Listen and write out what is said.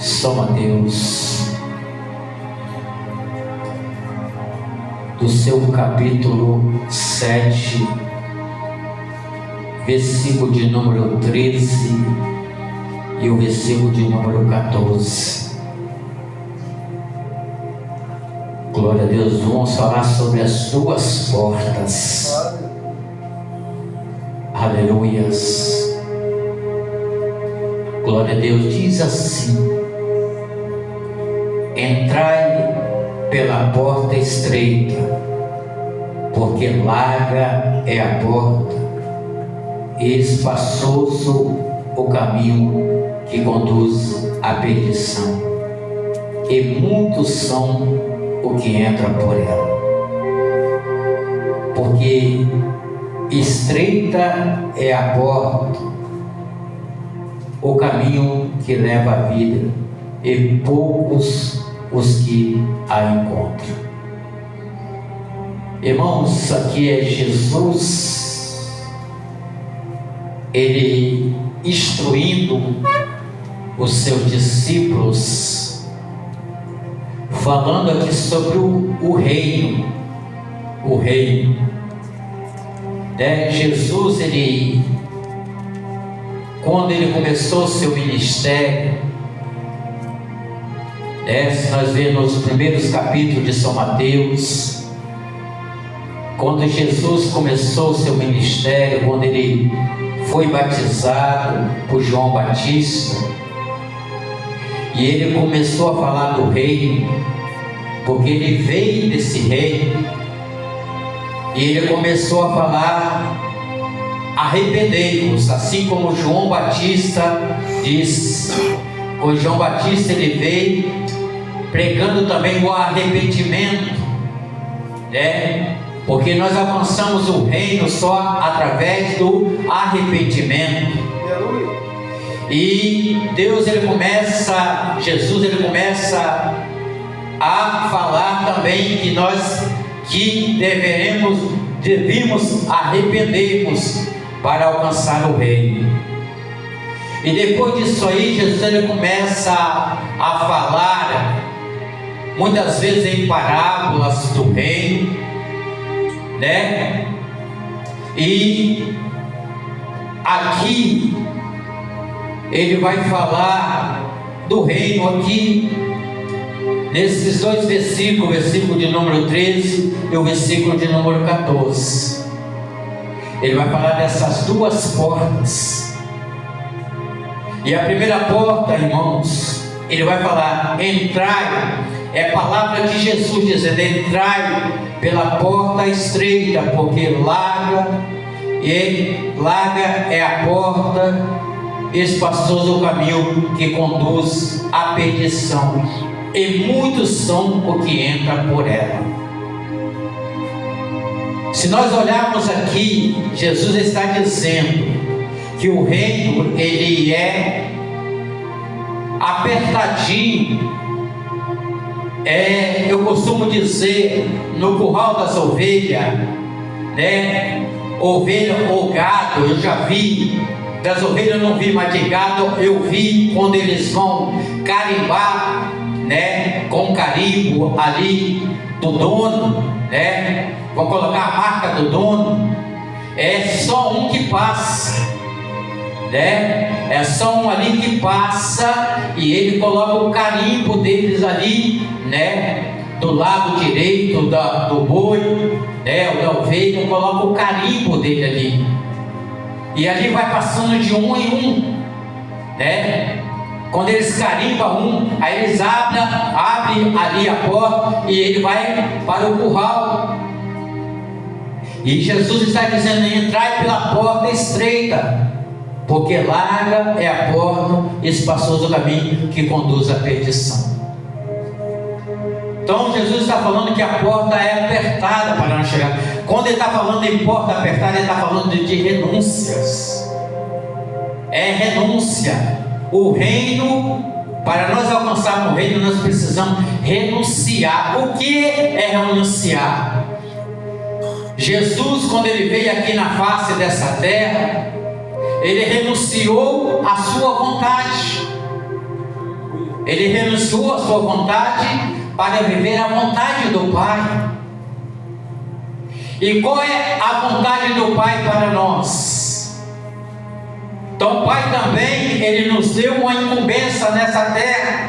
São Mateus, do seu capítulo 7, versículo de número 13 e o versículo de número 14. Glória a Deus. Vamos falar sobre as duas portas. Aleluias. Glória a Deus. Diz assim: entrai pela porta estreita, porque larga é a porta e espaçoso o caminho que conduz à perdição, e muitos são o que entra por ela. Porque estreita é a porta, o caminho que leva à vida, e poucos os que a encontram. Irmãos, aqui é Jesus, ele instruindo os seus discípulos, falando aqui sobre o reino. Jesus, ele, quando ele começou o seu ministério, se nós vemos nos primeiros capítulos de São Mateus, quando Jesus começou o seu ministério, quando ele foi batizado por João Batista, e ele começou a falar do reino, porque ele veio desse reino, e ele começou a falar: arrependei-vos, assim como João Batista disse. O João Batista, ele veio pregando também o arrependimento, porque nós alcançamos o reino só através do arrependimento. E Jesus ele começa a falar também que nós devíamos arrepender-nos para alcançar o reino. E depois disso aí, Jesus ele começa a falar, muitas vezes em parábolas do reino, E aqui ele vai falar do reino aqui, nesses dois versículos, o versículo de número 13 e o versículo de número 14. Ele vai falar dessas duas portas. E a primeira porta, irmãos, ele vai falar: entrai, é a palavra de Jesus dizendo: entrai pela porta estreita, porque larga é a porta, espaçoso o caminho que conduz à perdição, e muitos são o que entra por ela. Se nós olharmos aqui, Jesus está dizendo que o reino ele é apertadinho. Eu costumo dizer, no curral das ovelhas, ovelha ou gado, eu já vi. Das ovelhas eu não vi, mas de gado eu vi quando eles vão carimbar, com carimbo ali do dono, vão colocar a marca do dono. É só um que passa, é só um ali que passa, e ele coloca o carimbo deles ali, do lado direito do boi, ou da ovelha, coloca o carimbo dele ali, e ali vai passando de um em um, quando eles carimbam um, aí eles abrem ali a porta e ele vai para o curral. E Jesus está dizendo: entrai pela porta estreita, porque larga é a porta, espaçoso o caminho que conduz à perdição. Então Jesus está falando que a porta é apertada para não chegar. Quando ele está falando em porta apertada, ele está falando de renúncias. É renúncia. O reino, para nós alcançarmos o reino, nós precisamos renunciar. O que é renunciar? Jesus, quando ele veio aqui na face dessa terra, ele renunciou à sua vontade. Ele renunciou à sua vontade para viver a vontade do Pai. E qual é a vontade do Pai para nós? Então o Pai também, Ele nos deu uma incumbência nessa terra.